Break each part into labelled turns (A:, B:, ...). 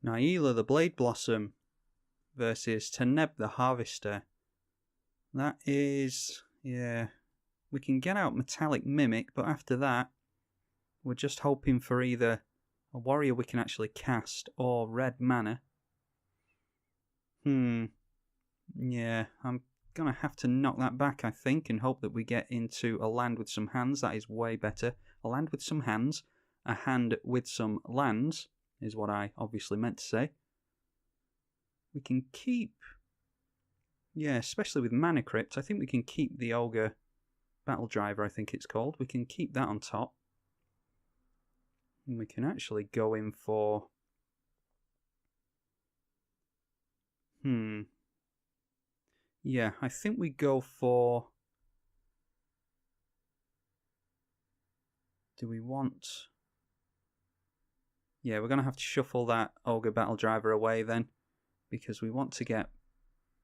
A: Najeela the Blade Blossom versus Teneb the Harvester. That is, yeah, we can get out Metallic Mimic, but after that, we're just hoping for either a warrior we can actually cast or red mana. Yeah, I'm going to have to knock that back, I think, and hope that we get into a land with some hands. That is way better. A land with some hands. A hand with some lands is what I obviously meant to say. We can keep... Yeah, especially with Mana Crypt, I think we can keep the Ogre Battle Driver, I think it's called. We can keep that on top. And we can actually go in for... Yeah, I think we go for... Do we want... Yeah, we're going to have to shuffle that Ogre Battle Driver away then, because we want to get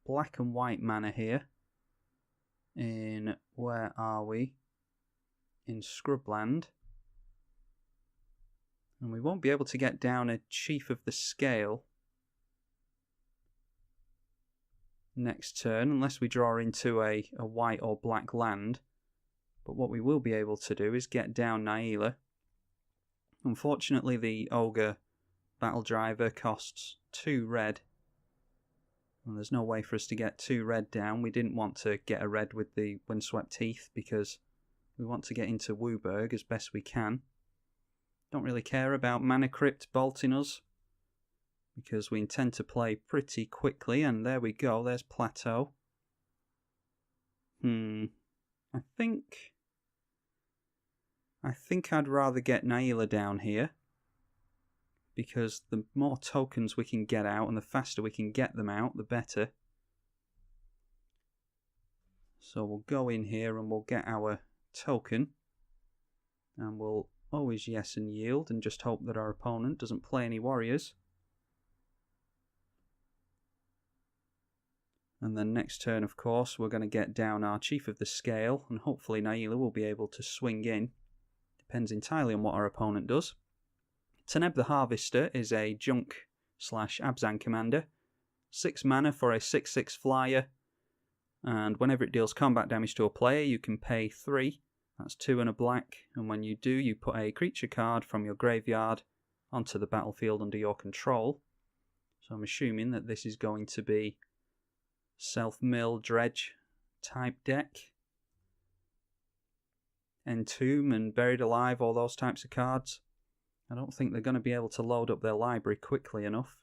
A: black and white mana here. In, where are we? In Scrubland. And we won't be able to get down a Chief of the Scale next turn unless we draw into a white or black land. But what we will be able to do is get down Najeela. Unfortunately, the Ogre Battle Driver costs 2 red. And there's no way for us to get 2 red down. We didn't want to get a red with the Windswept Teeth because we want to get into Wooburg as best we can. Don't really care about Mana Crypt bolting us, because we intend to play pretty quickly, and there we go, there's Plateau. I think I'd rather get Najeela down here, because the more tokens we can get out and the faster we can get them out, the better. So we'll go in here and we'll get our token, and we'll always yes and yield and just hope that our opponent doesn't play any warriors. And then next turn, of course, we're going to get down our Chief of the Scale, and hopefully Najeela will be able to swing in. Depends entirely on what our opponent does. Teneb the Harvester is a Junk/Abzan commander. 6 mana for a 6/6 flyer, and whenever it deals combat damage to a player, you can pay 3. That's 2 and a black, and when you do, you put a creature card from your graveyard onto the battlefield under your control. So I'm assuming that this is going to be Self-Mill Dredge type deck. Entomb and Buried Alive, all those types of cards. I don't think they're going to be able to load up their library quickly enough.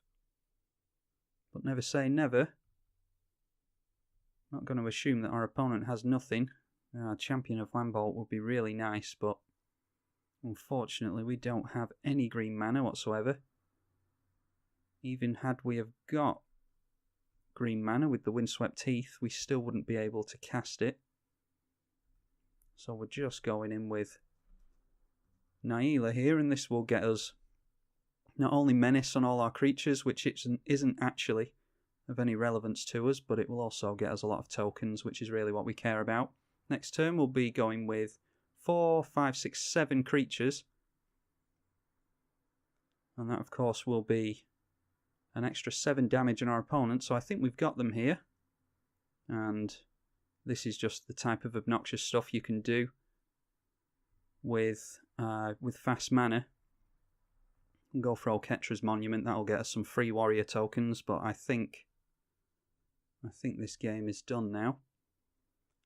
A: But never say never. Not going to assume that our opponent has nothing. Champion of Landbolt would be really nice, but unfortunately we don't have any green mana whatsoever. Even had we have got green mana with the Windswept Teeth, we still wouldn't be able to cast it. So we're just going in with Najeela here, and this will get us not only menace on all our creatures, which isn't actually of any relevance to us, but it will also get us a lot of tokens, which is really what we care about. Next turn we'll be going with 4, 5, 6, 7 creatures. And that of course will be an extra 7 damage on our opponent, so I think we've got them here. And this is just the type of obnoxious stuff you can do with fast mana. We'll go for Oketra's Monument, that'll get us some free warrior tokens, but I think this game is done now.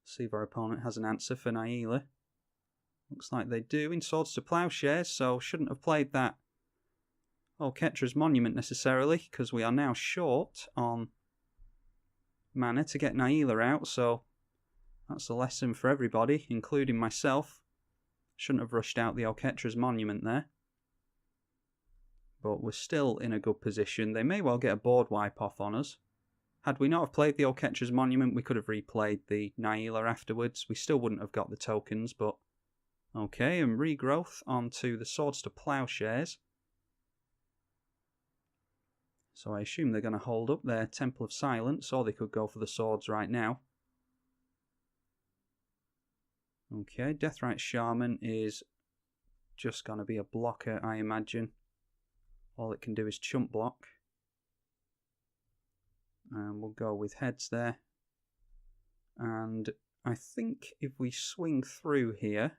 A: See if our opponent has an answer for Najeela. Looks like they do in Swords to Plowshares, so shouldn't have played that Oketra's Monument necessarily, because we are now short on mana to get Najeela out, so that's a lesson for everybody, including myself. Shouldn't have rushed out the Oketra's Monument there. But we're still in a good position. They may well get a board wipe off on us. Had we not have played the Oketra's Monument, we could have replayed the Najeela afterwards. We still wouldn't have got the tokens, but okay, and regrowth onto the Swords to Plowshares. So I assume they're going to hold up their Temple of Silence, or they could go for the swords right now. Okay, Deathrite Shaman is just going to be a blocker, I imagine. All it can do is chump block. And we'll go with heads there. And I think if we swing through here,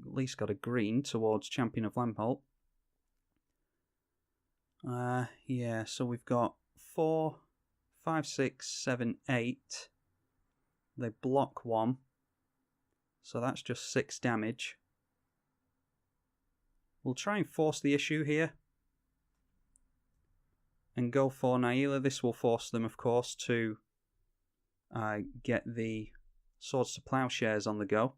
A: at least got a green towards Champion of Lampholt. Yeah, so we've got 4, 5, 6, 7, 8. They block 1. So that's just 6 damage. We'll try and force the issue here. And go for Najeela. This will force them, of course, to get the Swords to Plowshares on the go.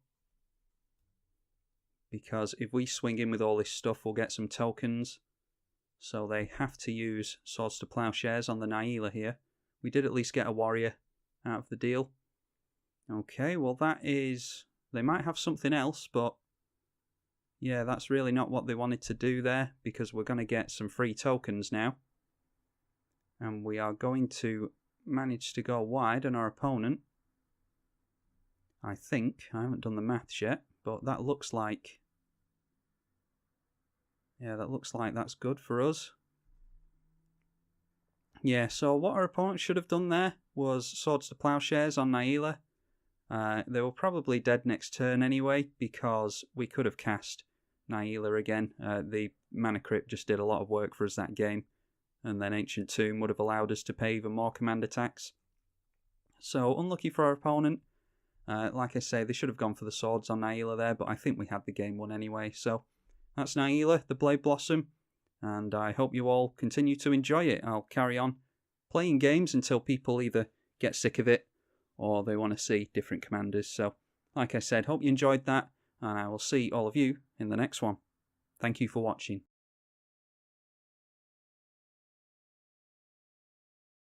A: Because if we swing in with all this stuff, we'll get some tokens. So they have to use Swords to Plowshares on the Najeela here. We did at least get a warrior out of the deal. Okay, well that is... They might have something else, but... Yeah, that's really not what they wanted to do there, because we're going to get some free tokens now. And we are going to manage to go wide on our opponent. I think. I haven't done the maths yet, but that looks like... Yeah, that looks like that's good for us. Yeah, so what our opponent should have done there was Swords to Plowshares on Najeela. They were probably dead next turn anyway, because we could have cast Najeela again. The Mana Crypt just did a lot of work for us that game. And then Ancient Tomb would have allowed us to pay even more command attacks. So, unlucky for our opponent. Like I say, they should have gone for the swords on Najeela there, but I think we had the game won anyway. So, that's Najeela, the Blade Blossom, and I hope you all continue to enjoy it. I'll carry on playing games until people either get sick of it or they want to see different commanders. So, like I said, hope you enjoyed that, and I will see all of you in the next one. Thank you for watching.